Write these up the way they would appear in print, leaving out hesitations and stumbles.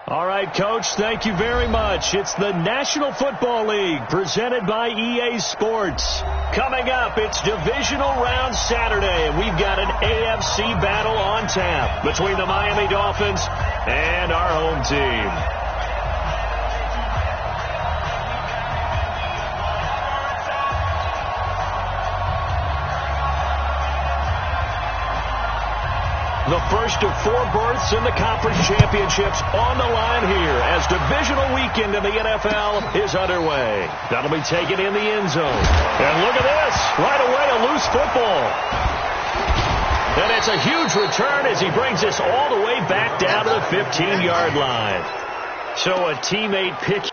All right, Coach, thank you very much. It's the National Football League presented by EA Sports. Coming up, it's Divisional Round Saturday, and we've got an AFC battle on tap between the Miami Dolphins and our home team. The first of 4 berths in the conference championships on the line here as divisional weekend in the NFL is underway. That'll be taken in the end zone. And look at this. Right away, a loose football. And it's a huge return as he brings this all the way back down to the 15-yard line. So a teammate pick.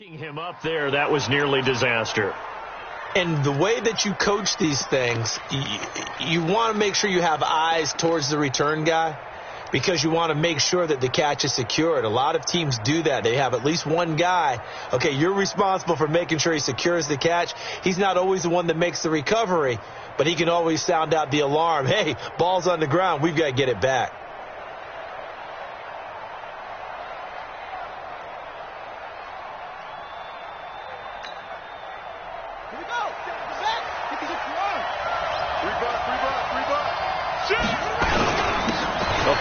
Him up there, that was nearly disaster. And the way that you coach these things, you want to make sure you have eyes towards the return guy because you want to make sure that the catch is secured. A lot of teams do that. They have at least one guy. Okay, you're responsible for making sure he secures the catch. He's not always the one that makes the recovery, but he can always sound out the alarm. Hey, ball's on the ground. We've got to get it back.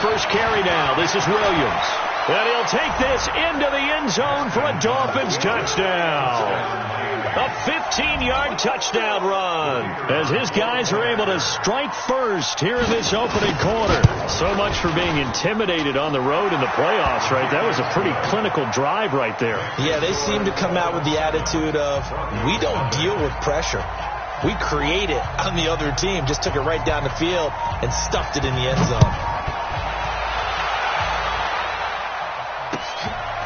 First carry now. This is Williams. And he'll take this into the end zone for a Dolphins touchdown. A 15-yard touchdown run as his guys are able to strike first here in this opening quarter. So much for being intimidated on the road in the playoffs, right? That was a pretty clinical drive right there. Yeah, they seem to come out with the attitude of, we don't deal with pressure. We create it on the other team. Just took it right down the field and stuffed it in the end zone.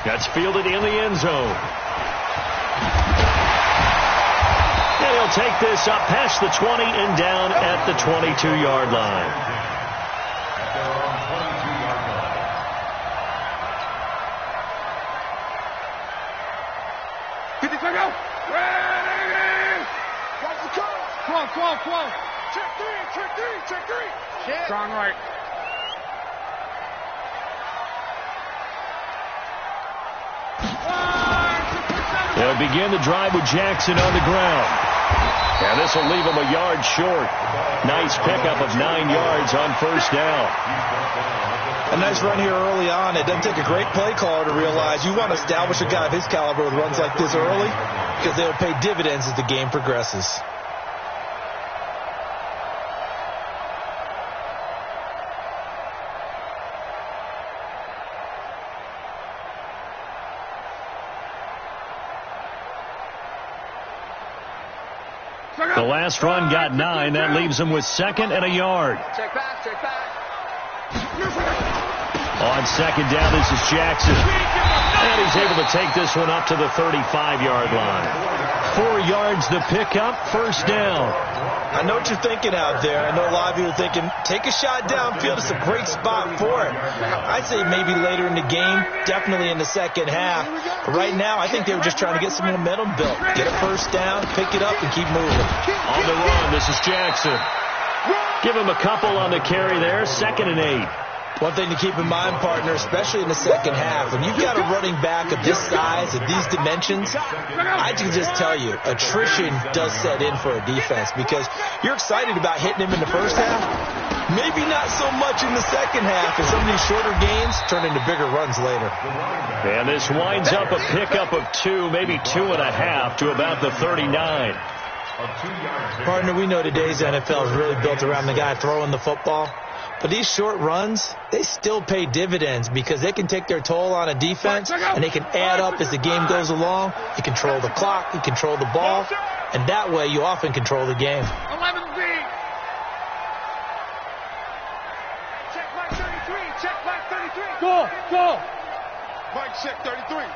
That's fielded in the end zone. And he'll take this up past the 20 and down at the 22-yard line. Come on. Check three. Strong right. They'll begin the drive with Jackson on the ground. And this will leave him a yard short. Nice pickup of 9 yards on first down. A nice run here early on. It doesn't take a great play caller to realize you want to establish a guy of his caliber with runs like this early because they'll pay dividends as the game progresses. The last run got 9. That leaves him with 2nd and a yard. Check back. On 2nd down, this is Jackson. And he's able to take this one up to the 35-yard line. 4 yards the pickup, first down. I know what you're thinking out there. I know a lot of you are thinking, take a shot downfield. It's a great spot for it. I'd say maybe later in the game, definitely in the second half. But right now, I think they were just trying to get some momentum built. Get a first down, pick it up, and keep moving. On the run, this is Jackson. Give him a couple on the carry there, 2nd and 8. One thing to keep in mind, partner, especially in the second half, when you've got a running back of this size, of these dimensions, I can just tell you, attrition does set in for a defense because you're excited about hitting him in the first half, Maybe not so much in the second half, as some of these shorter gains turn into bigger runs later. And this winds up a pickup of 2, maybe 2.5 to about the 39. Partner, we know today's NFL is really built around the guy throwing the football. But these short runs, they still pay dividends because they can take their toll on a defense, and they can add up as the game goes along. You control the clock, you control the ball, and that way you often control the game. 11B. Check Mike 33. Check Mike 33. Go. Mike check 33.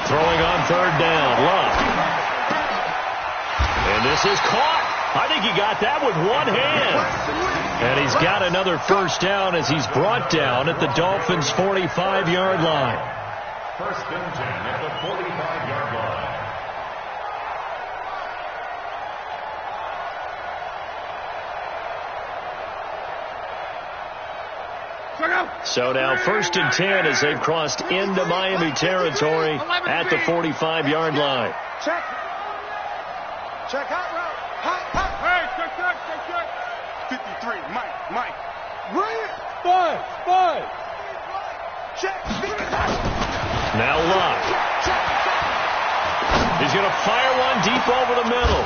Throwing on third down. Love. And this is caught. I think he got that with one hand. And he's got another first down as he's brought down at the Dolphins' 45-yard line. First and 10 at the 45-yard line. So now first and 10 as they've crossed into Miami territory at the 45-yard line. Check. Check hot route. Hot. Hey, check. 53. Mike. Bring it. Five. Check. Now Love. He's going to fire one deep over the middle.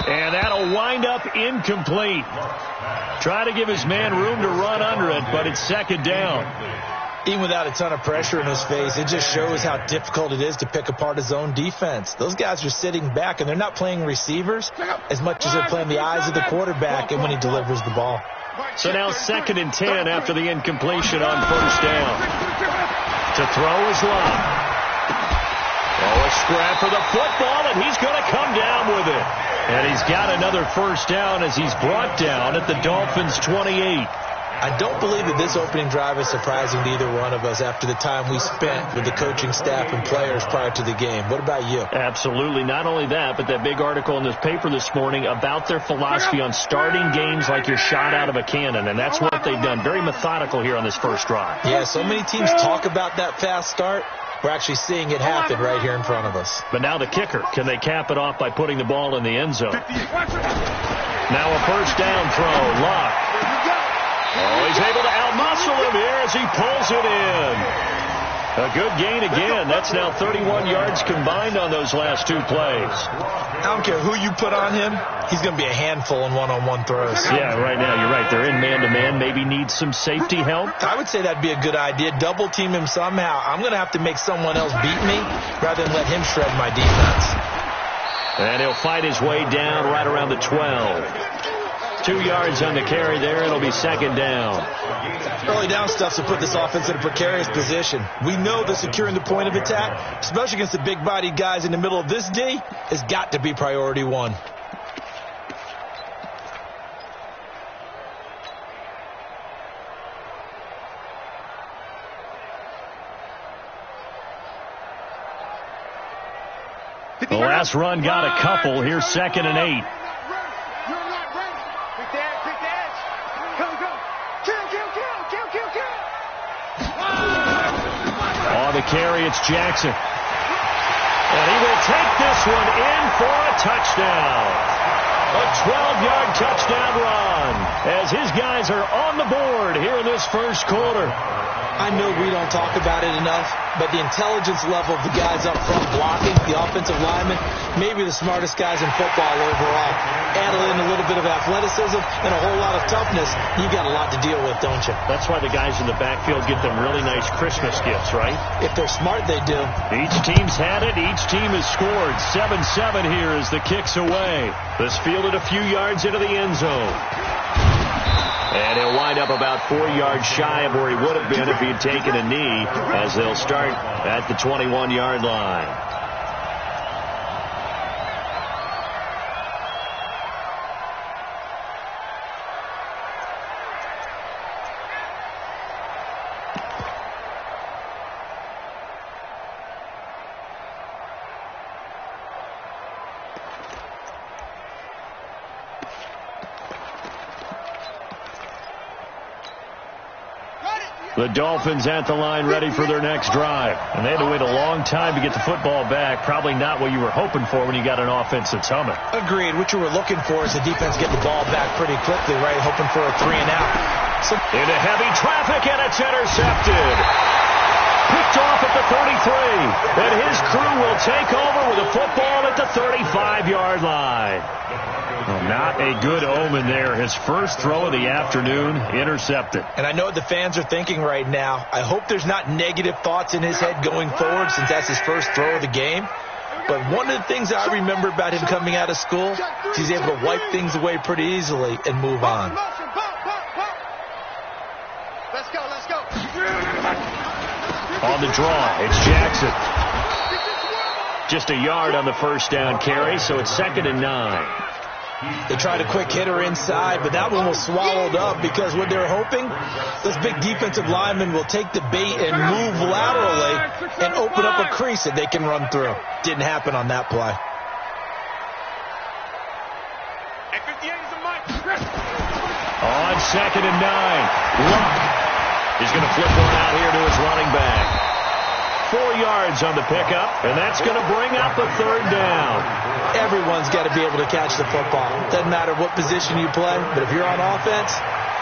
And that'll wind up incomplete. Try to give his man room to run under it, but it's second down. Even without a ton of pressure in his face, it just shows how difficult it is to pick apart his own defense. Those guys are sitting back, and they're not playing receivers as much as they're playing the eyes of the quarterback and when he delivers the ball. So now second and 10 after the incompletion on first down. To throw is Love. Oh, a scrap for the football, and he's going to come down with it. And he's got another first down as he's brought down at the Dolphins' 28. I don't believe that this opening drive is surprising to either one of us after the time we spent with the coaching staff and players prior to the game. What about you? Absolutely. Not only that, but that big article in this paper this morning about their philosophy on starting games like you're shot out of a cannon, and that's what they've done. Very methodical here on this first drive. Yeah, so many teams talk about that fast start. We're actually seeing it happen right here in front of us. But now the kicker. Can they cap it off by putting the ball in the end zone? Now a first down throw. Locke. Oh, he's able to outmuscle him here as he pulls it in. A good gain again. That's now 31 yards combined on those last two plays. I don't care who you put on him. He's going to be a handful in one-on-one throws. Yeah, right now, you're right. They're in man-to-man. Maybe need some safety help. I would say that'd be a good idea. Double team him somehow. I'm going to have to make someone else beat me rather than let him shred my defense. And he'll fight his way down right around the 12. 2 yards on the carry there. It'll be second down. Early down stuff to put this offense in a precarious position. We know that securing the point of attack, especially against the big-bodied guys in the middle of this D, has got to be priority one. The last run got a couple. Here's second and 8. On the carry, it's Jackson. And he will take this one in for a touchdown. A 12-yard touchdown run as his guys are on the board here in this first quarter. I know we don't talk about it enough, but the intelligence level of the guys up front blocking, the offensive linemen, maybe the smartest guys in football overall. Add in a little bit of athleticism and a whole lot of toughness, you got a lot to deal with, don't you? That's why the guys in the backfield get them really nice Christmas gifts, right? If they're smart, they do. Each team's had it. Each team has scored. 7-7 here as the kick's away. This fielded a few yards into the end zone. And he'll wind up about 4 yards shy of where he would have been if he had taken a knee, as they'll start at the 21-yard line. The Dolphins at the line ready for their next drive. And they had to wait a long time to get the football back. Probably not what you were hoping for when you got an offense that's humming. Agreed. What you were looking for is the defense get the ball back pretty quickly, right? Hoping for a 3-and-out. Into heavy traffic, and it's intercepted. Picked off at the 33. And his crew will take over with a football at the 35-yard line. Well, not a good omen there. His first throw of the afternoon, intercepted. And I know what the fans are thinking right now. I hope there's not negative thoughts in his head going forward since that's his first throw of the game. But one of the things I remember about him coming out of school is he's able to wipe things away pretty easily and move on. Let's go, let's go. On the draw, it's Jackson. Just a yard on the first down carry, so it's 2nd and 9. They tried a quick hitter inside, but that one was swallowed up because what they're hoping, those big defensive linemen will take the bait and move laterally and open up a crease that they can run through. Didn't happen on that play. On 2nd and 9, Luck is going to flip one out here to his running back. 4 yards on the pickup, and that's going to bring up a 3rd down. Everyone's got to be able to catch the football. Doesn't matter what position you play, but if you're on offense,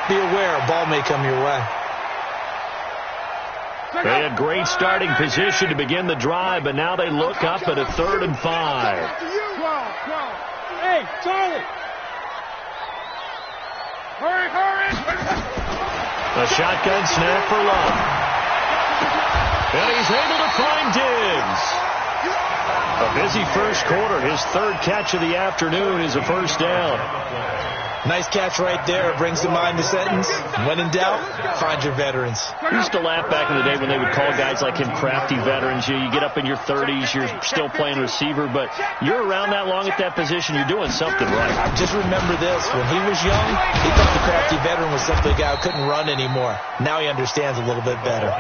be aware a ball may come your way. They had great starting position to begin the drive, but now they look up at a 3rd and 5. Hey, Charlie! Hurry, hurry! A shotgun snap for Luck. And he's able to find Diggs. A busy first quarter. His 3rd catch of the afternoon is a first down. Nice catch right there. Brings to mind the sentence, when in doubt, find your veterans. I used to laugh back in the day when they would call guys like him crafty veterans. You get up in your 30s, you're still playing receiver, but you're around that long at that position, you're doing something right. Just remember this. When he was young, he thought the crafty veteran was simply a guy who couldn't run anymore. Now he understands a little bit better.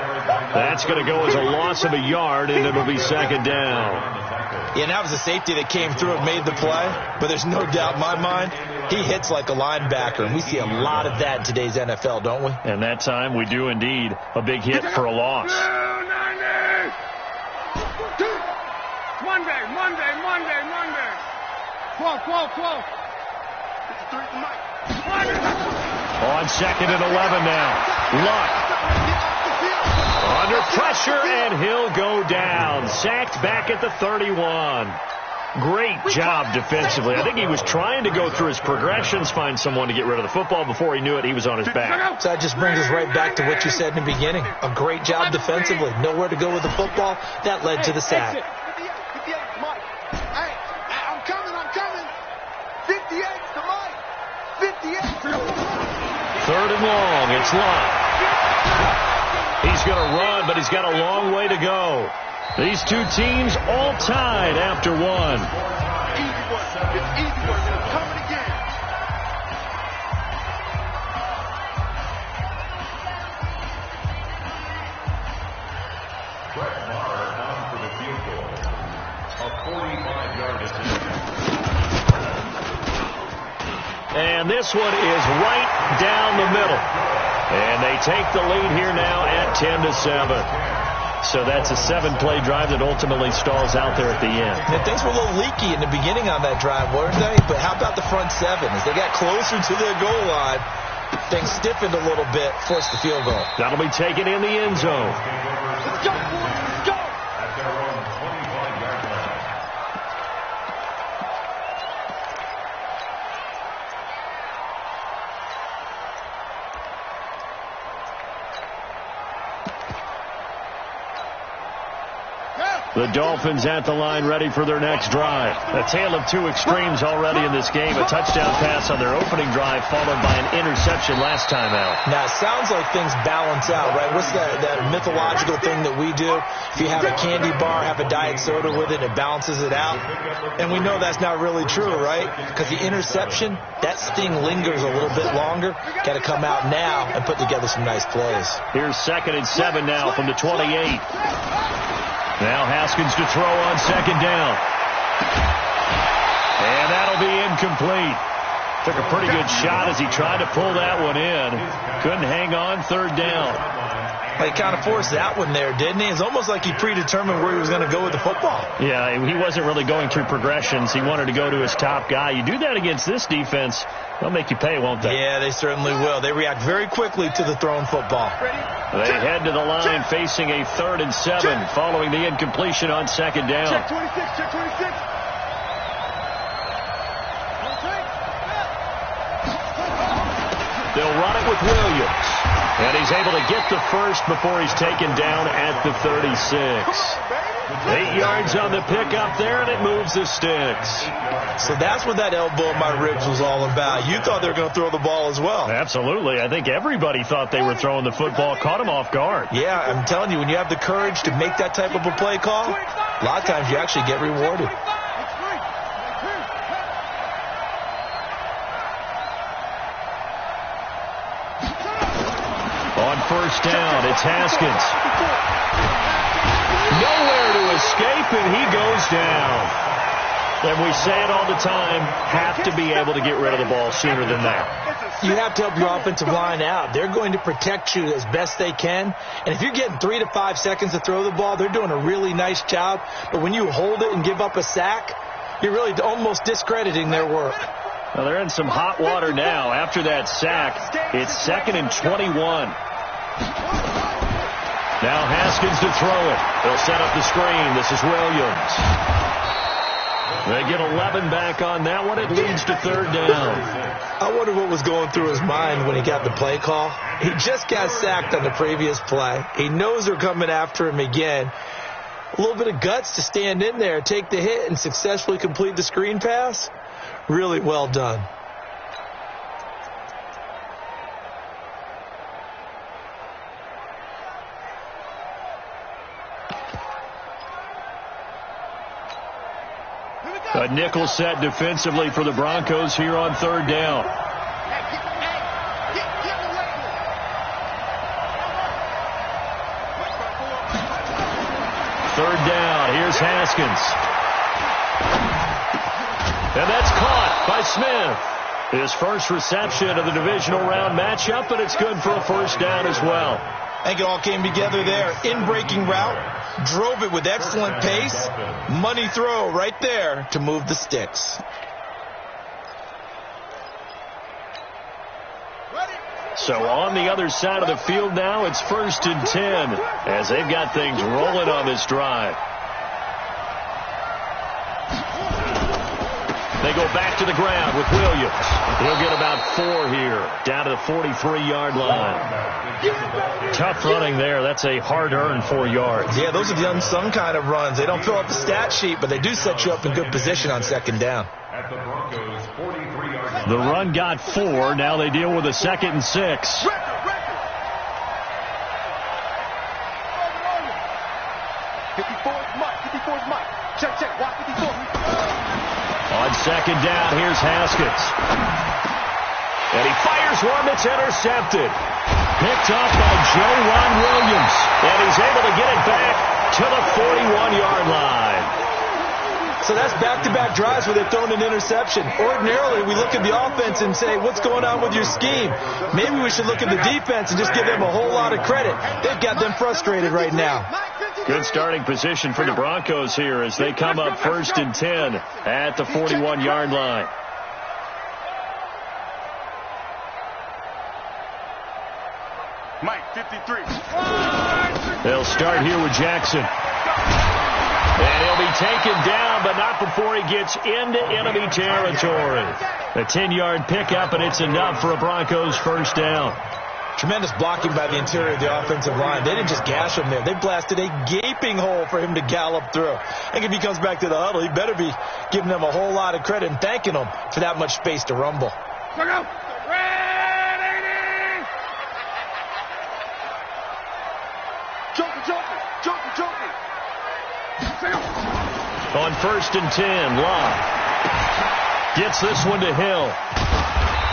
That's going to go as a loss of a yard, and it'll be 2nd down. Yeah, and that was a safety that came through and made the play, but there's no doubt in my mind, he hits like a linebacker, and we see a lot of that in today's NFL, don't we? And that time we do indeed. A big hit for a loss. Monday. 12. On 2nd and 11 now. Luck. Under pressure, and he'll go down. Sacked back at the 31. Great job defensively. I think he was trying to go through his progressions, find someone to get rid of the football. Before he knew it, he was on his back. So that just brings us right back to what you said in the beginning. A great job defensively. Nowhere to go with the football. That led to the sack. 58, Mike. Hey, I'm coming. 58 to Mike. 58. 3rd and long. It's Luck. He's going to run, but he's got a long way to go. These two teams all tied after 1. Easy work. It's easy work. Coming again. Brett Maher down for the field goal. A 45-yard attempt. And this one is right down the middle. And they take the lead here now at 10-7. So that's a 7-play drive that ultimately stalls out there at the end. And things were a little leaky in the beginning on that drive, weren't they? But how about the front 7? As they got closer to their goal line, things stiffened a little bit, forced the field goal. That'll be taken in the end zone. Let's go, boys. Go. At their own 25-yard line. The Dolphins at the line ready for their next drive. A tale of two extremes already in this game. A touchdown pass on their opening drive followed by an interception last time out. Now, it sounds like things balance out, right? What's that mythological thing that we do? If you have a candy bar, have a diet soda with it, it balances it out. And we know that's not really true, right? Because the interception, that sting lingers a little bit longer. Got to come out now and put together some nice plays. Here's 2nd and 7 now from the 28. Now Haskins to throw on 2nd down. And that'll be incomplete. Took a pretty good shot as he tried to pull that one in. Couldn't hang on, third down. He kind of forced that one there, didn't he? It's almost like he predetermined where he was going to go with the football. Yeah, he wasn't really going through progressions. He wanted to go to his top guy. You do that against this defense, they'll make you pay, won't they? Yeah, they certainly will. They react very quickly to the thrown football. They head to the line facing a 3rd and 7 following the incompletion on 2nd down. Check 26, check 26. They'll run it with Williams. And he's able to get the first before he's taken down at the 36. 8 yards on the pickup there, and it moves the sticks. So that's what that elbow in my ribs was all about. You thought they were going to throw the ball as well. Absolutely. I think everybody thought they were throwing the football, caught him off guard. Yeah, I'm telling you, when you have the courage to make that type of a play call, a lot of times you actually get rewarded. On 1st down, it's Haskins. Nowhere to escape, and he goes down. And we say it all the time, have to be able to get rid of the ball sooner than that. You have to help your offensive line out. They're going to protect you as best they can. And if you're getting 3 to 5 seconds to throw the ball, they're doing a really nice job. But when you hold it and give up a sack, you're really almost discrediting their work. Well, they're in some hot water now. After that sack, it's 2nd and 21. Now Haskins to throw it. They'll set up the screen. This is Williams. They get 11 back on that one. It leads to 3rd down. I wonder what was going through his mind when he got the play call. He just got sacked on the previous play. He knows they're coming after him again. A little bit of guts to stand in there, take the hit, and successfully complete the screen pass. Really well done. A nickel set defensively for the Broncos here on 3rd down. 3rd down. Here's Haskins. And that's caught by Smith. His first reception of the divisional round matchup, but it's good for a 1st down as well. I think it all came together there. In-breaking route. Drove it with excellent pace. Money throw right there to move the sticks. So on the other side of the field now, it's 1st and 10 as they've got things rolling on this drive. They go back to the ground with Williams. He'll get about 4 here, down to the 43-yard line. Tough running there. That's a hard-earned 4 yards. Yeah, those are the unsung kind of runs. They don't fill up the stat sheet, but they do set you up in good position on 2nd down. At the Broncos' 43-yard line. The run got 4. Now they deal with a 2nd and 6. 54's Mike. 54's Mike. Check. Watch 54. On 2nd down, here's Haskins. And he fires one that's intercepted. Picked off by Joejuan Williams. And he's able to get it back to the 41-yard line. So that's back-to-back drives where they've thrown an interception. Ordinarily, we look at the offense and say, what's going on with your scheme? Maybe we should look at the defense and just give them a whole lot of credit. They've got them frustrated right now. Good starting position for the Broncos here as they come up 1st and 10 at the 41-yard line. Mike, 53. They'll start here with Jackson. And he'll be taken down, but not before he gets into enemy territory. A 10-yard pickup, and it's enough for a Broncos 1st down. Tremendous blocking by the interior of the offensive line. They didn't just gash him there. They blasted a gaping hole for him to gallop through. I think if he comes back to the huddle, he better be giving them a whole lot of credit and thanking them for that much space to rumble. Look out. Joker. On 1st and 10, Locke gets this one to Hill.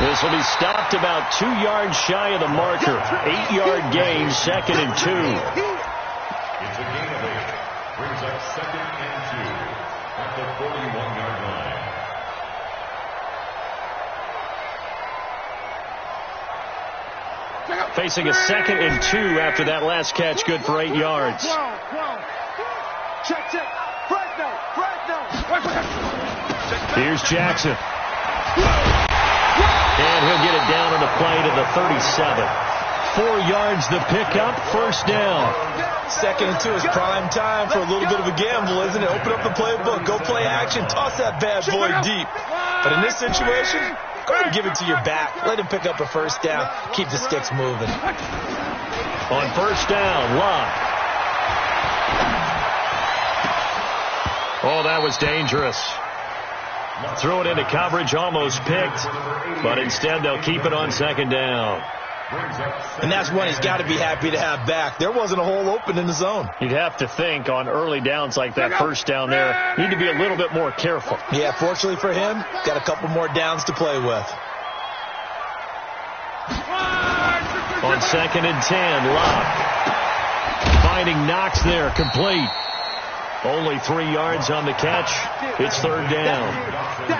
This will be stopped about 2 yards shy of the marker. 8-yard gain, 2nd and 2. It's a gain of 8. Brings up 2nd and 2 at the 41-yard line. Facing a 2nd and 2 after that last catch, good for 8 yards. Check. Fresno. Here's Jackson. And he'll get it down on the play to the 37. 4 yards the pickup, first down. 2nd and 2 is prime time for a little bit of a gamble, isn't it? Open up the playbook, go play action, toss that bad boy deep. But in this situation, go ahead and give it to your back. Let him pick up a first down. Keep the sticks moving. On first down, Locke. Oh, that was dangerous. Throw it into coverage, almost picked. But instead, they'll keep it on 2nd down. And that's one he's got to be happy to have back. There wasn't a hole open in the zone. You'd have to think on early downs like that first down there, need to be a little bit more careful. Yeah, fortunately for him, got a couple more downs to play with. On 2nd and 10, Locke. Finding Knox there, complete. Only 3 yards on the catch. It's 3rd down.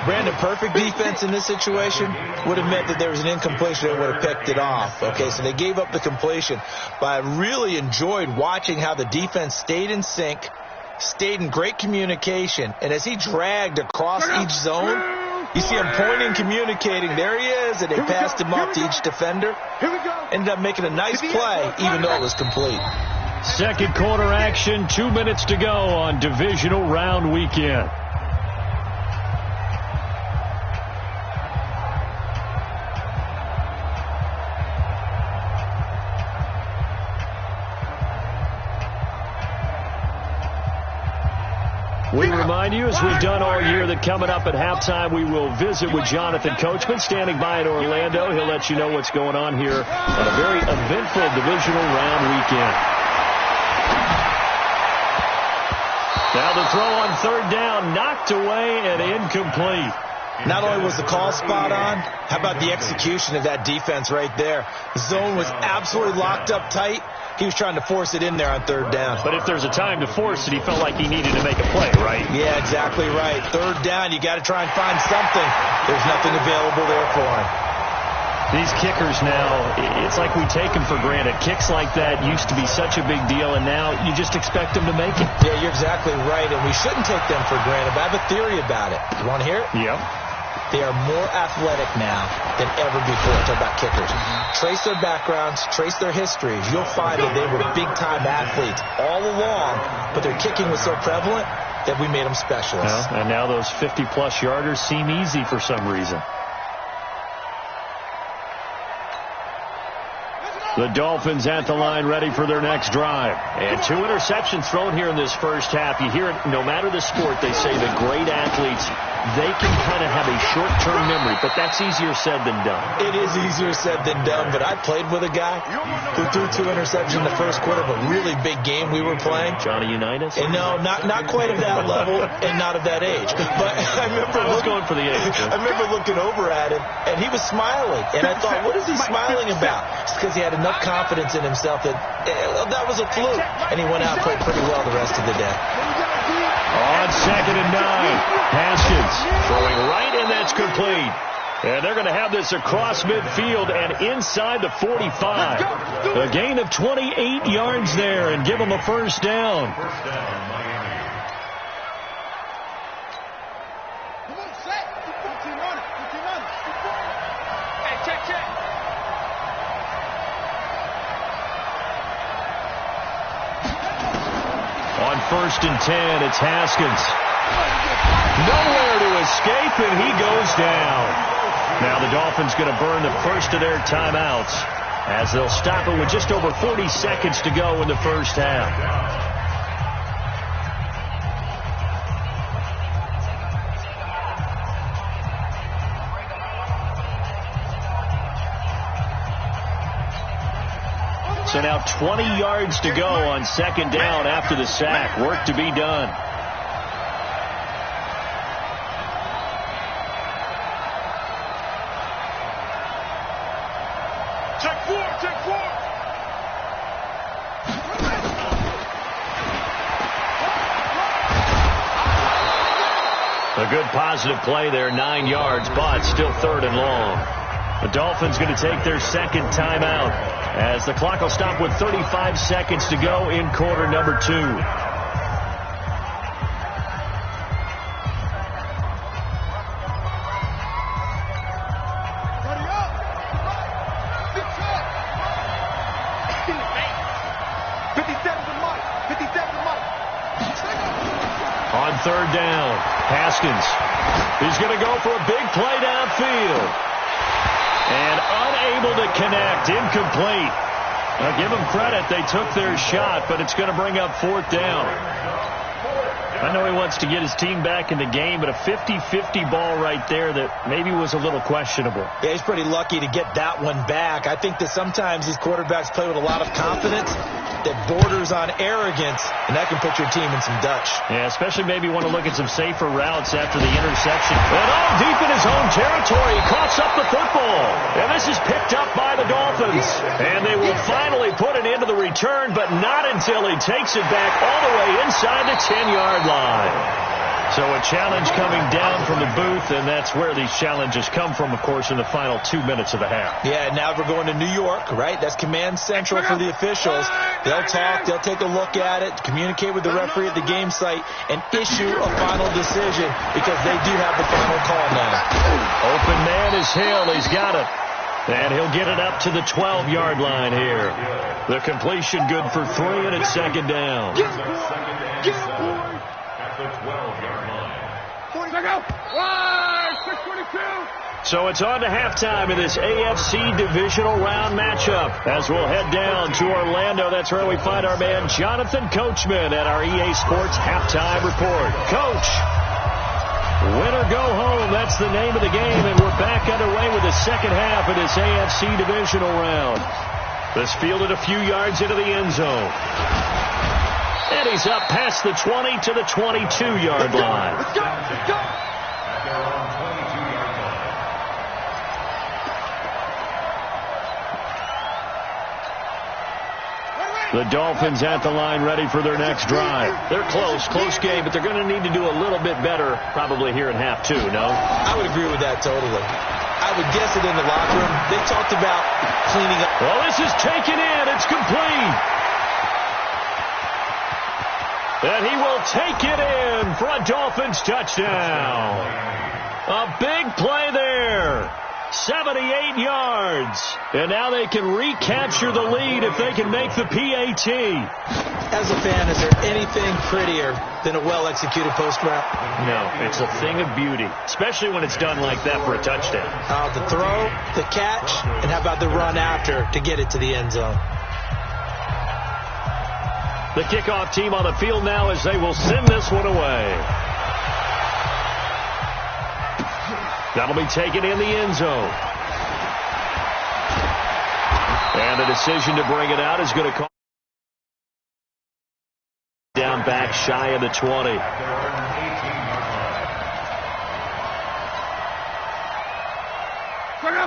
Brandon, perfect defense in this situation would have meant that there was an incompletion and would have picked it off. Okay, so they gave up the completion. But I really enjoyed watching how the defense stayed in sync, stayed in great communication, and as he dragged across each zone, you see him pointing, communicating. There he is, and they passed him off to each defender. Ended up making a nice play, even though it was complete. Second quarter action, 2 minutes to go on divisional round weekend. We remind you, as we've done all year, that coming up at halftime, we will visit with Jonathan Coachman, standing by in Orlando. He'll let you know what's going on here on a very eventful divisional round weekend. Now the throw on 3rd down, knocked away and incomplete. Not only was the call spot on, how about the execution of that defense right there? The zone was absolutely locked up tight. He was trying to force it in there on 3rd down. But if there's a time to force it, he felt like he needed to make a play, right? Yeah, exactly right. 3rd down, you got to try and find something. There's nothing available there for him. These kickers now, it's like we take them for granted. Kicks like that used to be such a big deal, and now you just expect them to make it. Yeah, you're exactly right, and we shouldn't take them for granted. But I have a theory about it. You want to hear it? Yep. They are more athletic now than ever before. Talk about kickers. Trace their backgrounds, trace their histories. You'll find that they were big-time athletes all along, but their kicking was so prevalent that we made them specialists. Well, and now those 50-plus yarders seem easy for some reason. The Dolphins at the line, ready for their next drive. And 2 interceptions thrown here in this first half. You hear it, no matter the sport, they say the great athletes, they can kind of have a short-term memory, but that's easier said than done. It is easier said than done, but I played with a guy who threw 2 interceptions in the first quarter of a really big game we were playing. Johnny Unitas? And no, not quite of that level and not of that age. But I remember going for the age. I remember looking over at him, and he was smiling. And I thought, what is he smiling about? It's because he had enough confidence in himself that was a fluke. And he went out and played pretty well the rest of the day. On 2nd and 9, Haskins throwing right, and that's complete. And they're going to have this across midfield and inside the 45. A gain of 28 yards there and give them a first down. On 1st and 10, it's Haskins. Nowhere to escape, and he goes down. Now the Dolphins going to burn the first of their timeouts as they'll stop it with just over 40 seconds to go in the first half. So now 20 yards to go on 2nd down after the sack. Work to be done. Check 4. A good positive play there, 9 yards, but still 3rd and long. The Dolphins going to take their second timeout as the clock will stop with 35 seconds to go in quarter number 2. On third down, Haskins. He's going to go for a big play downfield. And unable to connect, incomplete. Now give them credit, they took their shot, but it's going to bring up fourth down. I know he wants to get his team back in the game, but a 50-50 ball right there that maybe was a little questionable. Yeah, he's pretty lucky to get that one back. I think that sometimes these quarterbacks play with a lot of confidence that borders on arrogance, and that can put your team in some Dutch. Yeah, especially maybe want to look at some safer routes after the interception. And deep in his own territory, he coughs up the football. And this is picked up by the Dolphins. And they will finally put an end to the return, but not until he takes it back all the way inside the 10-yard line. So a challenge coming down from the booth, and that's where these challenges come from, of course, in the final 2 minutes of the half. Yeah, now we're going to New York, right? That's command central for the officials. They'll talk, they'll take a look at it, communicate with the referee at the game site, and issue a final decision because they do have the final call now. Open man is Hill. He's got it. And he'll get it up to the 12-yard line here. The completion good for 3, and it's second down. So it's on to halftime in this AFC divisional round matchup. As we'll head down to Orlando, that's where we find our man Jonathan Coachman at our EA Sports Halftime Report. Coach, win or go home, that's the name of the game, and we're back underway with the second half of this AFC divisional round. This fielded a few yards into the end zone. And he's up past the 20 to the 22-yard line. Let's go! Let's go! The Dolphins at the line ready for their next drive. They're close game, but they're going to need to do a little bit better probably here in half 2, no? I would agree with that totally. I would guess it in the locker room. They talked about cleaning up. Well, this is taken in. It's complete. And he will take it in for a Dolphins touchdown. A big play there. 78 yards. And now they can recapture the lead if they can make the PAT. As a fan, is there anything prettier than a well-executed post route? No, it's a thing of beauty, especially when it's done like that for a touchdown. The throw, the catch, and how about the run after to get it to the end zone? The kickoff team on the field now as they will send this one away. That'll be taken in the end zone. And the decision to bring it out is going to call down back shy of the 20.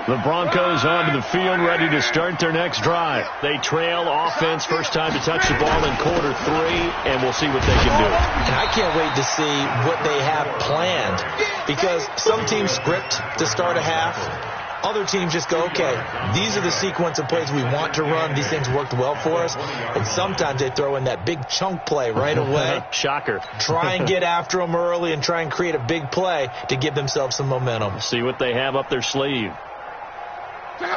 The Broncos onto the field ready to start their next drive. They trail offense, first time to touch the ball in quarter 3, and we'll see what they can do. And I can't wait to see what they have planned because some teams script to start a half. Other teams just go, okay, these are the sequence of plays we want to run. These things worked well for us. And sometimes they throw in that big chunk play right away. Shocker. Try and get after them early and try and create a big play to give themselves some momentum. See what they have up their sleeve.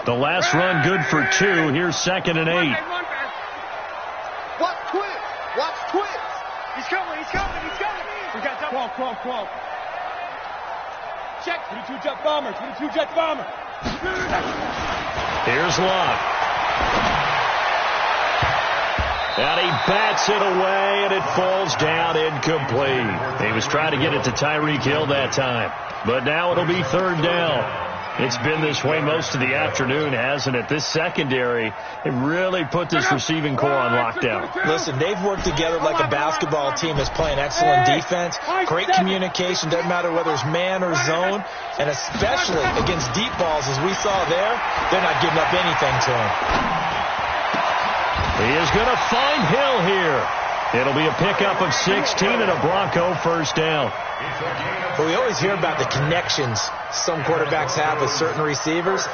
The last run good for 2. Here's 2nd and 8. Watch Twitch. Watch Twitch. He's coming. We got double. Crawl. Check. 22 jet bomber. Here's Locke. And he bats it away, and it falls down incomplete. He was trying to get it to Tyreek Hill that time. But now it'll be 3rd down. It's been this way most of the afternoon, hasn't it? This secondary, it really put this receiving core on lockdown. Listen, they've worked together like a basketball team that's playing excellent defense. Great communication, doesn't matter whether it's man or zone. And especially against deep balls, as we saw there, they're not giving up anything to him. He is going to find Hill here. It'll be a pickup of 16 and a Bronco first down. Well, we always hear about the connections some quarterbacks have with certain receivers.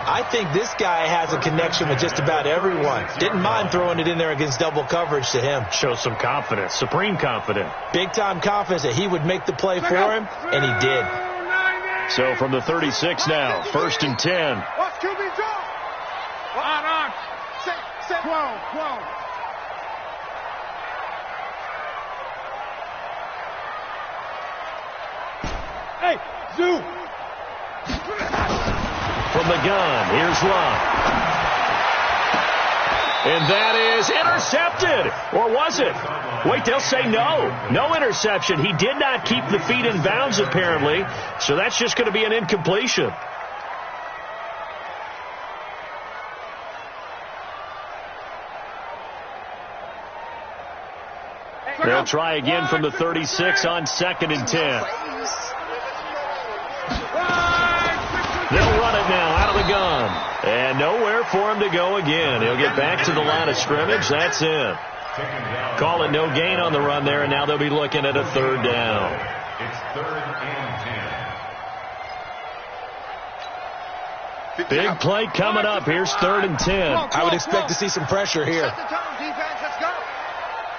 I think this guy has a connection with just about everyone. Didn't mind throwing it in there against double coverage to him. Shows some confidence, supreme confidence. Big-time confidence that he would make the play for him, and he did. So from the 36 now, 1st and 10. Watch QB draw. On. Set. 12. Hey, Zoo. From the gun, here's Luck. And that is intercepted. Or was it? Wait, they'll say no. No interception. He did not keep the feet in bounds, apparently. So that's just going to be an incompletion. They'll try again from the 36 on 2nd and 10. They'll run it now out of the gun. And nowhere for him to go again. He'll get back to the line of scrimmage. That's it. Call it no gain on the run there, and now they'll be looking at a 3rd down. It's 3rd and 10. Big play coming up. Here's 3rd and 10. I would expect to see some pressure here. Set the tone, defense. Let's go.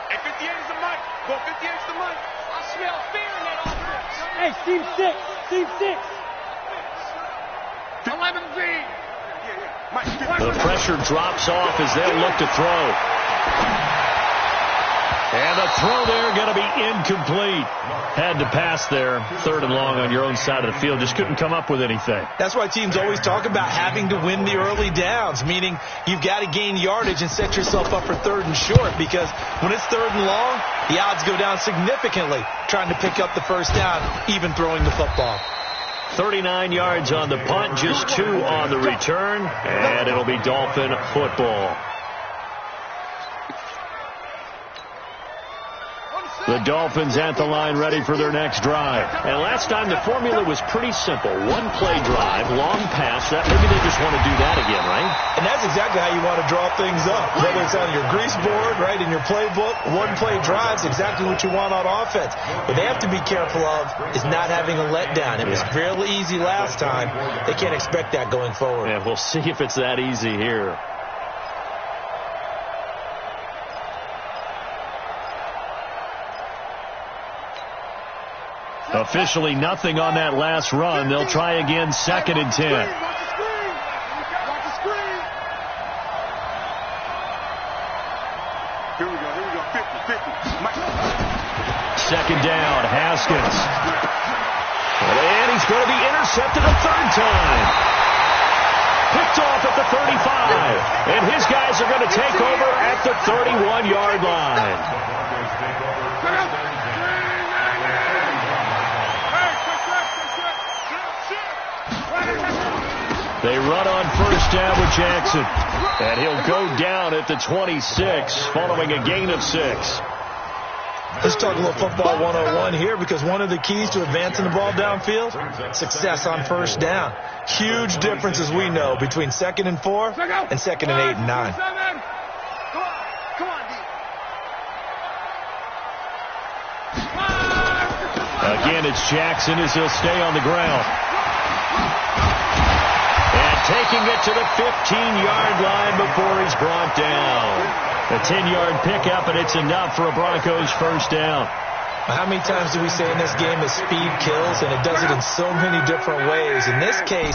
Hey, 58 is the mic. Go 58 is the mic. I smell fear in that offense. Hey, Team 6. 11Z. The pressure drops off as they'll look to throw. And the throw there going to be incomplete. Had to pass there. 3rd and long on your own side of the field. Just couldn't come up with anything. That's why teams always talk about having to win the early downs, meaning you've got to gain yardage and set yourself up for 3rd and short, because when it's 3rd and long, the odds go down significantly trying to pick up the first down, even throwing the football. 39 yards on the punt, just 2 on the return, and it'll be Dolphin football. The Dolphins at the line ready for their next drive. And last time the formula was pretty simple. 1-play drive, long pass. Maybe they just want to do that again, right? And that's exactly how you want to draw things up. Whether it's on your grease board, right, in your playbook, 1-play drive's exactly what you want on offense. What they have to be careful of is not having a letdown. It was fairly easy last time. They can't expect that going forward. And we'll see if it's that easy here. Officially nothing on that last run. They'll try again, 2nd and 10. Watch the screen. Here we go. 50. 2nd down, Haskins. And he's going to be intercepted a 3rd time. Picked off at the 35. And his guys are going to take over at the 31-yard line. They run on 1st down with Jackson. And he'll go down at the 26 following a gain of 6. Let's talk a little football 101 here, because one of the keys to advancing the ball downfield, success on 1st down. Huge difference, as we know, between 2nd and 4 and 2nd and 8 and 9. Come on, D. Again, it's Jackson as he'll stay on the ground. And taking it to the 15-yard line before he's brought down. A 10-yard pickup, and it's enough for a Broncos 1st down. How many times do we say in this game that speed kills, and it does it in so many different ways? In this case,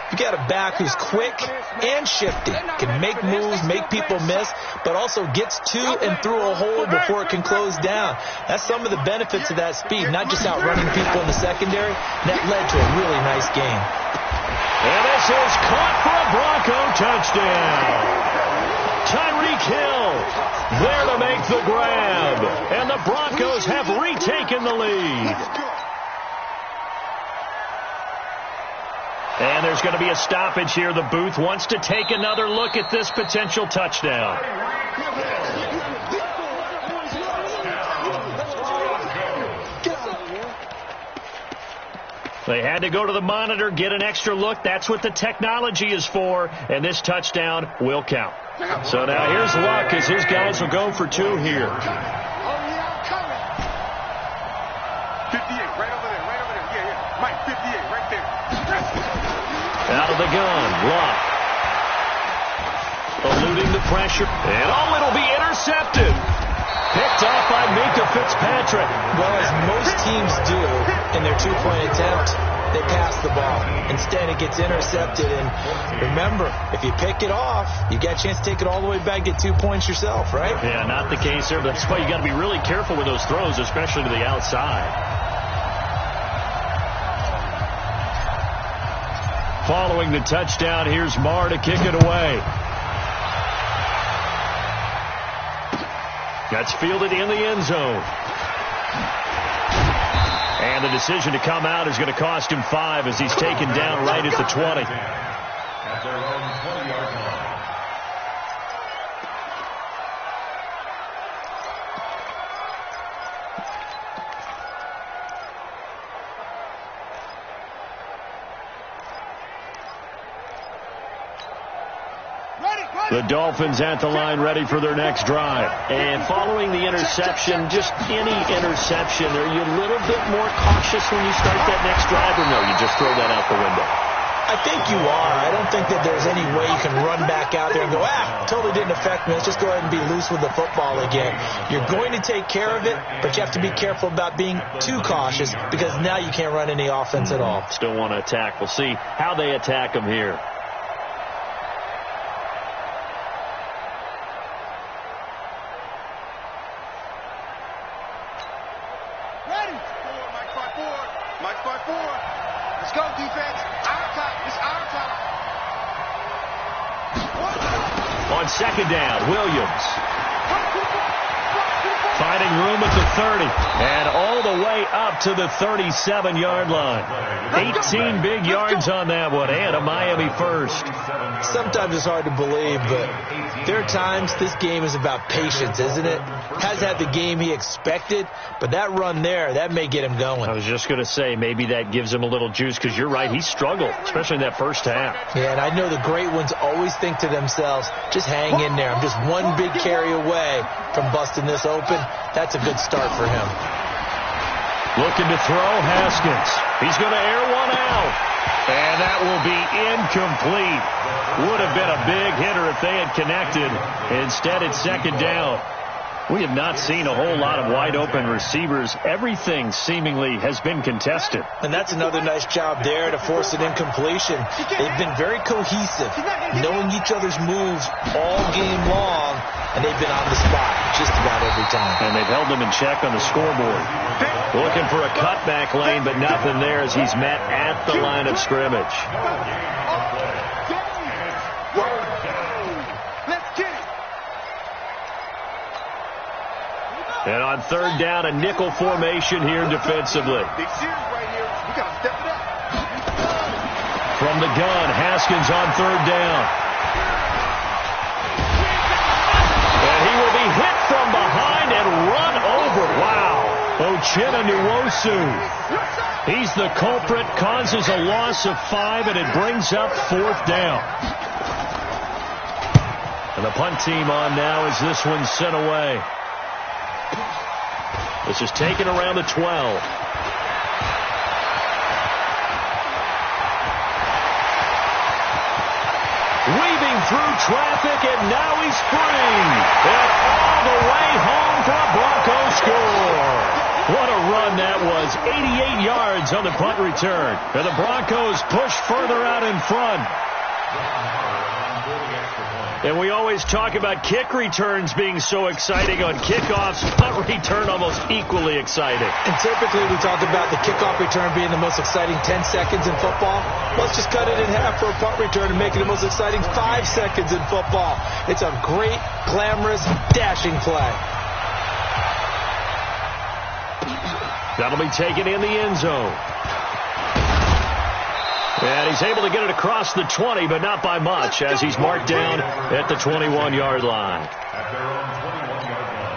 you got a back who's quick and shifty, can make moves, make people miss, but also gets to and through a hole before it can close down. That's some of the benefits of that speed, not just outrunning people in the secondary. That led to a really nice game. And this is caught for a Bronco touchdown. Tyreek Hill there to make the grab. And the Broncos have retaken the lead. And there's going to be a stoppage here. The booth wants to take another look at this potential touchdown. They had to go to the monitor, get an extra look. That's what the technology is for. And this touchdown will count. So now here's Luck as his guys will go for 2 here. of the gun. Luck. Eluding the pressure. And it'll be intercepted. Picked off by Minkah Fitzpatrick. Well, as most teams do in their two-point attempt, they pass the ball. Instead, it gets intercepted. And remember, if you pick it off, you got a chance to take it all the way back, get 2 points yourself, right? Yeah, not the case there. That's why you got to be really careful with those throws, especially to the outside. Following the touchdown, here's Marr to kick it away. That's fielded in the end zone. And the decision to come out is going to cost him 5 as he's taken down right at the 20. At their own 20-yard line. The Dolphins at the line ready for their next drive. And following the interception, just any interception, are you a little bit more cautious when you start that next drive, or no, you just throw that out the window? I think you are. I don't think that there's any way you can run back out there and go, totally didn't affect me. Let's just go ahead and be loose with the football again. You're going to take care of it, but you have to be careful about being too cautious because now you can't run any offense at all. Still want to attack. We'll see how they attack them here. On second down, Williams. Finding room at the 30. And all the way up to the 37-yard line. 18 big yards on that one. And a Miami first. Sometimes it's hard to believe, but there are times this game is about patience, isn't it? Has had the game he expected, but that run there, that may get him going. I was just going to say, maybe that gives him a little juice, because you're right, he struggled, especially in that first half. Yeah, and I know the great ones always think to themselves, just hang in there. I'm just one big carry away from busting this open. That's a good start for him. Looking to throw, Haskins. He's going to air one out. And that will be incomplete. Would have been a big hitter if they had connected. Instead, it's second down. We have not seen a whole lot of wide-open receivers. Everything seemingly has been contested. And that's another nice job there to force an incompletion. They've been very cohesive, knowing each other's moves all game long, and they've been on the spot just about every time. And they've held them in check on the scoreboard. Looking for a cutback lane, but nothing there as he's met at the line of scrimmage. And on third down, a nickel formation here defensively. Big series right here. We got to step it up. From the gun, Haskins on third down. And he will be hit from behind and run over. Wow. Uchenna Nwosu. He's the culprit, causes a loss of 5, and it brings up fourth down. And the punt team on now as this one's sent away. This is taken around the 12. Weaving through traffic, and now he's free. And all the way home for a Broncos score. What a run that was. 88 yards on the punt return. And the Broncos push further out in front. And we always talk about kick returns being so exciting on kickoffs. Punt return almost equally exciting. And typically we talk about the kickoff return being the most exciting 10 seconds in football. Let's just cut it in half for a punt return and make it the most exciting 5 seconds in football. It's a great, glamorous, dashing play. That'll be taken in the end zone. And he's able to get it across the 20, but not by much, as he's marked down at the 21-yard line. At their own 21-yard line.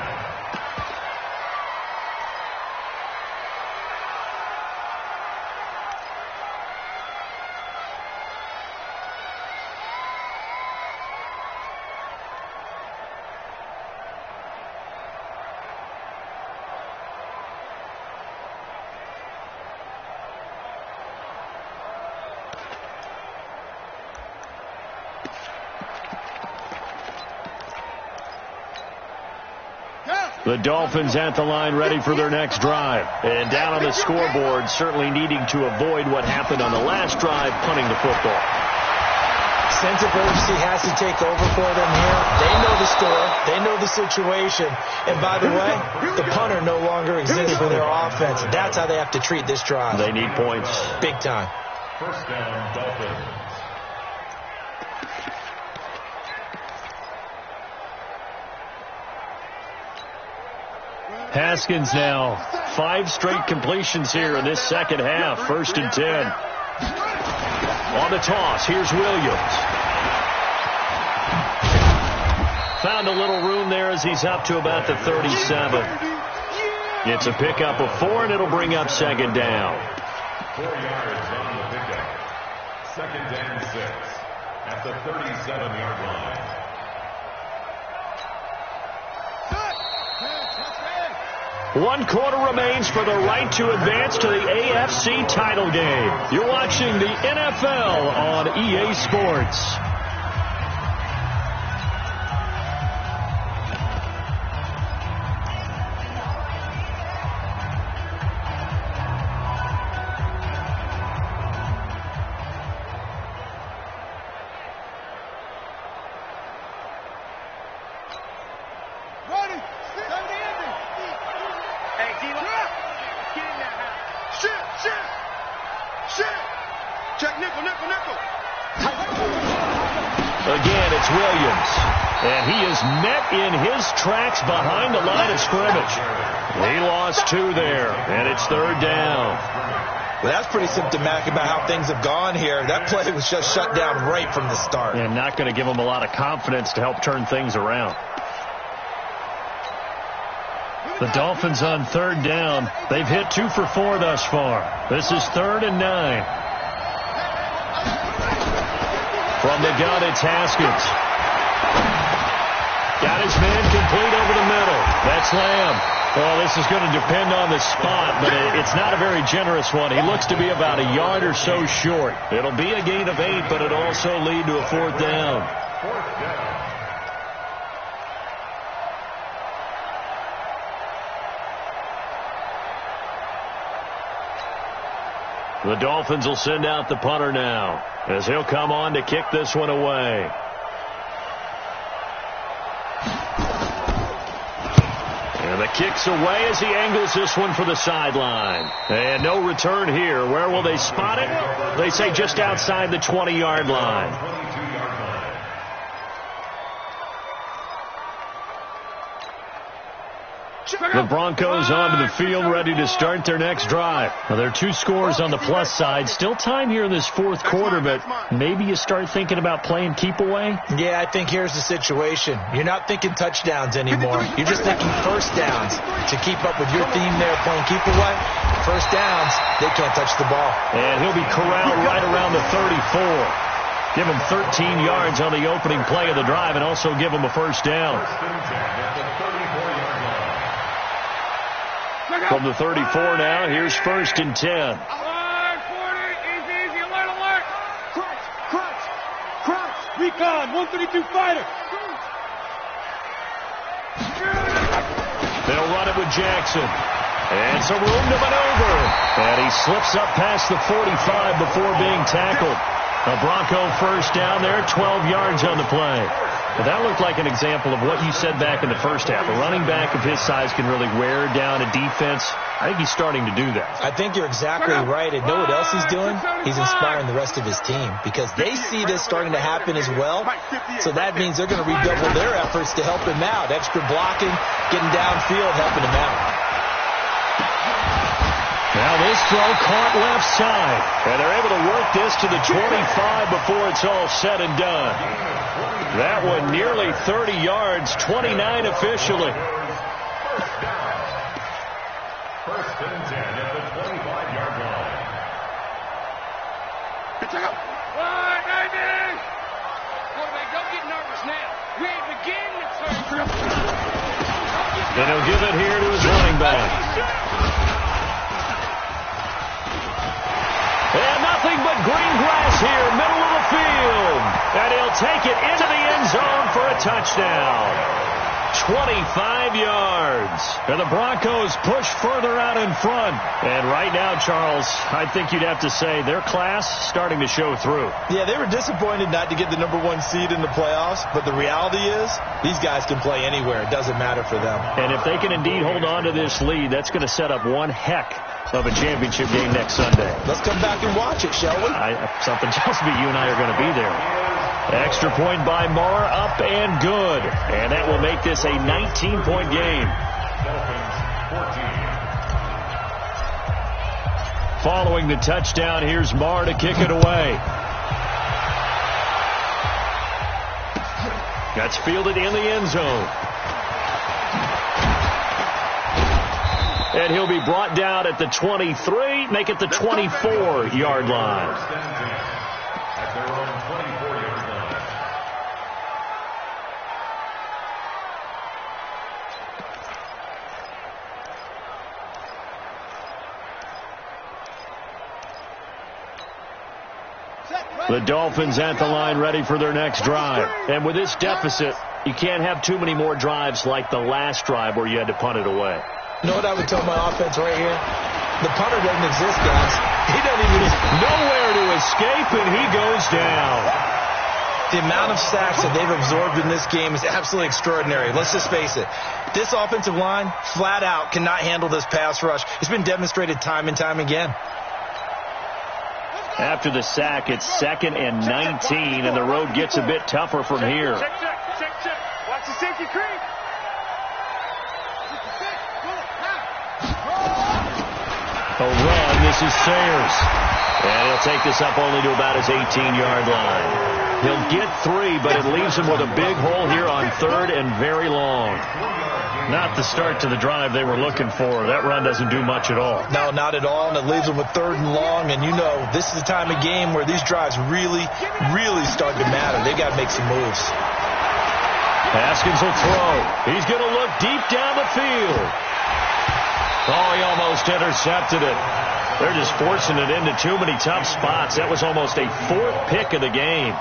The Dolphins at the line ready for their next drive. And down on the scoreboard, certainly needing to avoid what happened on the last drive, punting the football. Sense of urgency has to take over for them here. They know the score. They know the situation. And by the way, the punter no longer exists for their offense. That's how they have to treat this drive. They need points. Big time. First down, Dolphins. Haskins now. 5 straight completions here in this second half. 1st and 10. On the toss, here's Williams. Found a little room there as he's up to about the 37. It's a pickup of 4, and it'll bring up 2nd down. 4 yards on the pickup. 2nd and 6 at the 37-yard line. One quarter remains for the right to advance to the AFC title game. You're watching the NFL on EA Sports. Again, it's Williams. And he is met in his tracks behind the line of scrimmage. He lost 2 there, and it's 3rd down. Well, that's pretty symptomatic about how things have gone here. That play was just shut down right from the start. And not going to give him a lot of confidence to help turn things around. The Dolphins on 3rd down. They've hit 2 for 4 thus far. This is 3rd and 9. From the gun, it's Haskins. Got his man complete over the middle. That's Lamb. Well, this is going to depend on the spot, but it's not a very generous one. He looks to be about a yard or so short. It'll be a gain of 8, but it'll also lead to a 4th down. 4th down. The Dolphins will send out the punter now, as he'll come on to kick this one away. And the kick's away as he angles this one for the sideline. And no return here. Where will they spot it? They say just outside the 20-yard line. 22-yard line. The Broncos onto the field ready to start their next drive. Now, there are 2 scores on the plus side. Still time here in this 4th quarter, but maybe you start thinking about playing keep away? Yeah, I think here's the situation. You're not thinking touchdowns anymore. You're just thinking first downs. To keep up with your theme there, playing keep away, first downs, they can't touch the ball. And he'll be corralled right around the 34. Give him 13 yards on the opening play of the drive and also give him a first down. From the 34 now, here's 1st and 10. Alert, 40, easy, alert, alert. Crunch. Recon, 132 fighter. They'll run it with Jackson. And some room to maneuver. And he slips up past the 45 before being tackled. A Bronco first down there, 12 yards on the play. But that looked like an example of what you said back in the first half. A running back of his size can really wear down a defense. I think he's starting to do that. I think you're exactly right. And know what else he's doing? He's inspiring the rest of his team because they see this starting to happen as well. So that means they're going to redouble their efforts to help him out. Extra blocking, getting downfield, helping him out. Now this throw caught left side. And they're able to work this to the 25 before it's all said and done. That one nearly 30 yards, 29 officially. First and 10 at the 25-yard line. Right, baby. Quarterback, don't get nervous now. We ain't beginning the third. And he'll give it here to his running back. And nothing but green grass here, middle of the field. And he'll take it into the end zone for a touchdown. 25 yards. And the Broncos push further out in front. And right now, Charles, I think you'd have to say their class starting to show through. Yeah, they were disappointed not to get the #1 seed in the playoffs, but the reality is these guys can play anywhere. It doesn't matter for them. And if they can indeed hold on to this lead, that's going to set up one heck of a championship game next Sunday. Let's come back and watch it, shall we? Something tells me you and I are going to be there. Extra point by Moore, up and good. And that will make this a 19-point game. Following the touchdown, here's Moore to kick it away. That's fielded in the end zone. And he'll be brought down at the 23, make it the 24-yard line. At their own 24-yard line. The Dolphins at the line ready for their next drive. And with this deficit, you can't have too many more drives like the last drive where you had to punt it away. You know what I would tell my offense right here? The punter doesn't exist, guys. He doesn't even... Nowhere to escape, and he goes down. The amount of sacks that they've absorbed in this game is absolutely extraordinary. Let's just face it. This offensive line, flat out, cannot handle this pass rush. It's been demonstrated time and time again. After the sack, it's 2nd and 19, and the road gets a bit tougher from here. Check. Watch the safety creep. A run, this is Sayers. And he'll take this up only to about his 18-yard line. He'll get 3, but it leaves him with a big hole here on 3rd and very long. Not the start to the drive they were looking for. That run doesn't do much at all. No, not at all, and it leaves them with 3rd and long. And you know, this is the time of game where these drives really start to matter. They got to make some moves. Haskins will throw. He's going to look deep down the field. Oh, he almost intercepted it. They're just forcing it into too many tough spots. That was almost a 4th pick of the game.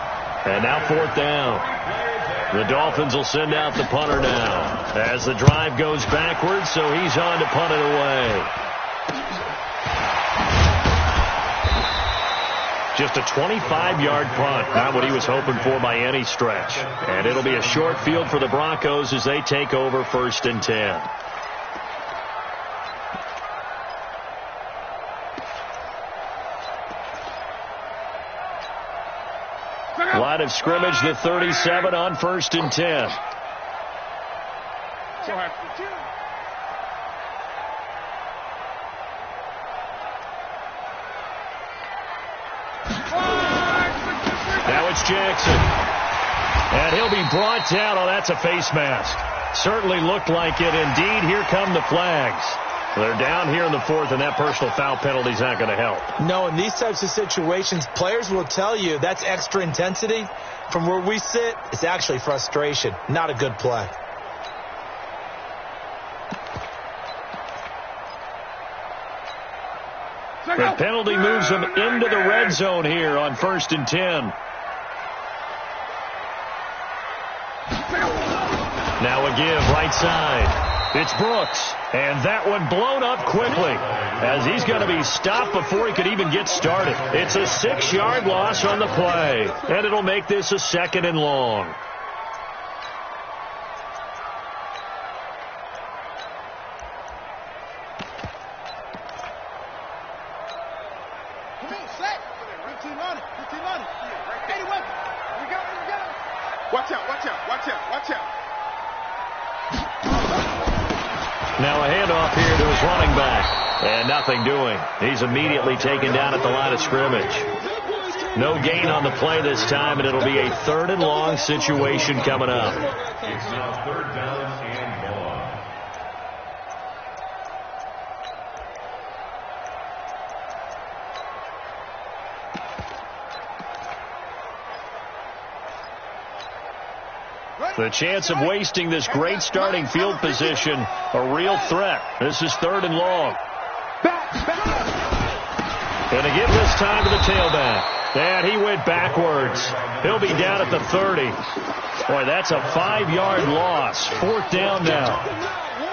And now 4th down. The Dolphins will send out the punter now as the drive goes backwards, so he's on to punt it away. Just a 25-yard punt, not what he was hoping for by any stretch. And it'll be a short field for the Broncos as they take over 1st and 10. Line of scrimmage, the 37 on 1st and 10. Now it's Jackson. And he'll be brought down. Oh, that's a face mask. Certainly looked like it. Indeed, here come the flags. They're down here in the 4th, and that personal foul penalty is not going to help. No, in these types of situations, players will tell you that's extra intensity. From where we sit, it's actually frustration. Not a good play. The penalty moves them into the red zone here on 1st and 10. Now a give right side. It's Brooks, and that one blown up quickly as he's going to be stopped before he could even get started. It's a 6-yard loss on the play, and it'll make this a 2nd and long. Come on, set. 15 on it. Anyway, we go. Watch out. Now a handoff here to his running back. And nothing doing. He's immediately taken down at the line of scrimmage. No gain on the play this time, and it'll be a 3rd and long situation coming up. It's now 3rd down and long. The chance of wasting this great starting field position, a real threat. This is 3rd and long. And to give this time to the tailback. And he went backwards. He'll be down at the 30. Boy, that's a 5-yard loss. 4th down now.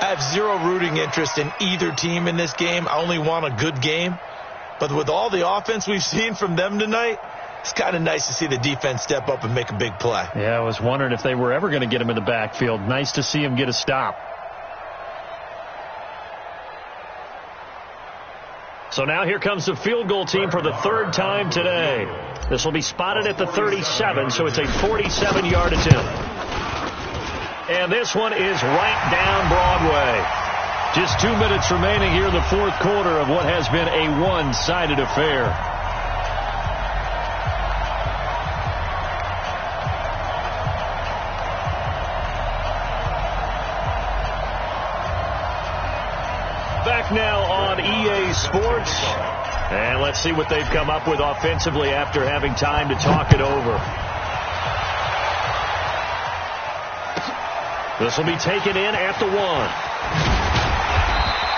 I have zero rooting interest in either team in this game. I only want a good game. But with all the offense we've seen from them tonight, it's kind of nice to see the defense step up and make a big play. Yeah, I was wondering if they were ever going to get him in the backfield. Nice to see him get a stop. So now here comes the field goal team for the 3rd time today. This will be spotted at the 37, so it's a 47-yard attempt. And this one is right down Broadway. Just 2 minutes remaining here in the 4th quarter of what has been a one-sided affair. Back now on EA Sports. And let's see what they've come up with offensively after having time to talk it over. This will be taken in at the 1.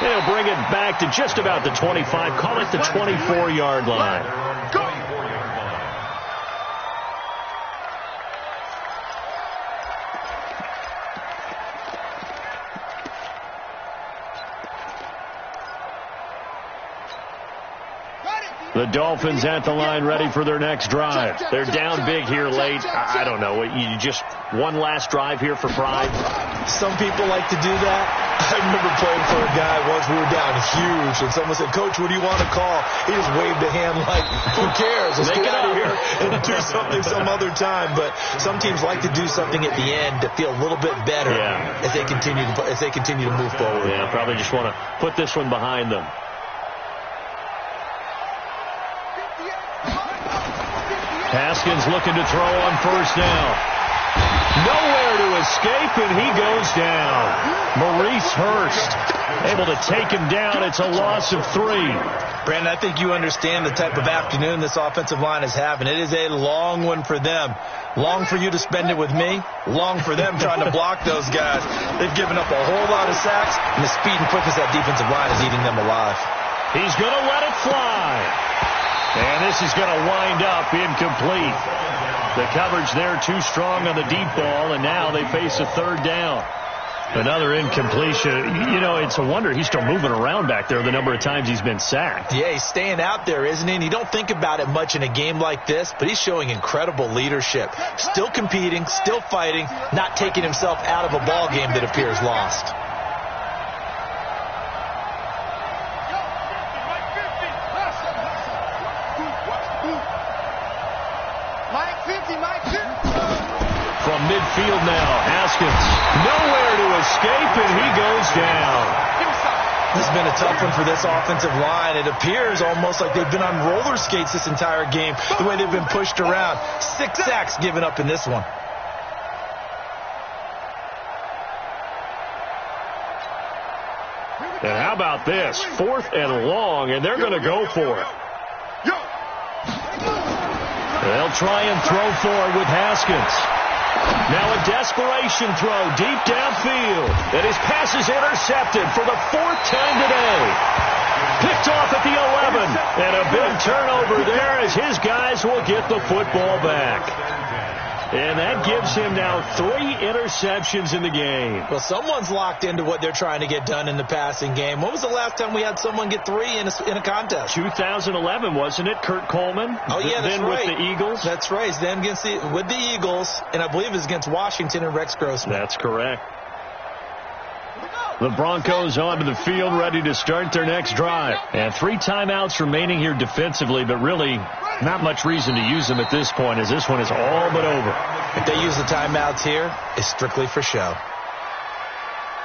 They'll bring it back to just about the 25. Call it the 24-yard line. Go! The Dolphins at the line ready for their next drive. They're down big here late. I don't know. You just one last drive here for pride? Some people like to do that. I remember playing for a guy once. We were down huge, and someone said, "Coach, what do you want to call?" He just waved a hand like, "Who cares? Let's get out of here and do something some other time." But some teams like to do something at the end to feel a little bit better as they continue to move forward. Yeah, probably just want to put this one behind them. Haskins looking to throw on 1st down. Nowhere to escape, and he goes down. Maurice Hurst able to take him down. It's a loss of 3. Brandon, I think you understand the type of afternoon this offensive line is having. It is a long one for them. Long for you to spend it with me. Long for them trying to block those guys. They've given up a whole lot of sacks, and the speed and quickness of that defensive line is eating them alive. He's going to let it fly. And this is going to wind up incomplete. The coverage there too strong on the deep ball, and now they face a 3rd down. Another incompletion. You know, it's a wonder he's still moving around back there the number of times he's been sacked. Yeah, he's staying out there, isn't he? And you don't think about it much in a game like this, but he's showing incredible leadership. Still competing, still fighting, not taking himself out of a ball game that appears lost. From midfield now, Haskins nowhere to escape, and he goes down. This has been a tough one for this offensive line. It appears almost like they've been on roller skates this entire game, the way they've been pushed around. 6 sacks given up in this one. And how about this? 4th and long, and they're going to go for it. They'll try and throw for it with Haskins. Now a desperation throw deep downfield. And his pass is intercepted for the 4th time today. Picked off at the 11. And a big turnover there as his guys will get the football back. And that gives him now 3 interceptions in the game. Well, someone's locked into what they're trying to get done in the passing game. When was the last time we had someone get 3 in a contest? 2011, wasn't it? Kurt Coleman? Oh, yeah, that's then right. With the Eagles? That's right. It's them with the Eagles, and I believe it's against Washington and Rex Grossman. That's correct. The Broncos onto the field, ready to start their next drive. And 3 timeouts remaining here defensively, but really not much reason to use them at this point, as this one is all but over. If they use the timeouts here, it's strictly for show.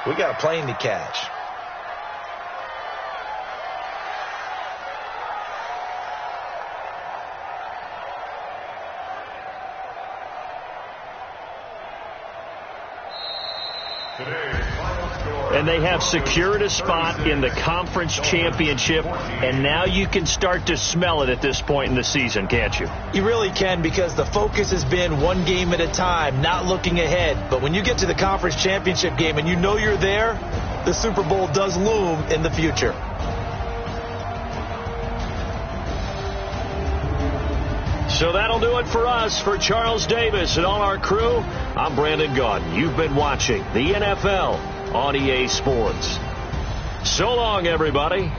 We got a plane to catch. And they have secured a spot in the conference championship, and now you can start to smell it at this point in the season, can't you? You really can, because the focus has been one game at a time, not looking ahead. But when you get to the conference championship game and you know you're there, the Super Bowl does loom in the future. So that'll do it for us. For Charles Davis and all our crew, I'm Brandon Gaudin. You've been watching the NFL on EA Sports. So long, everybody.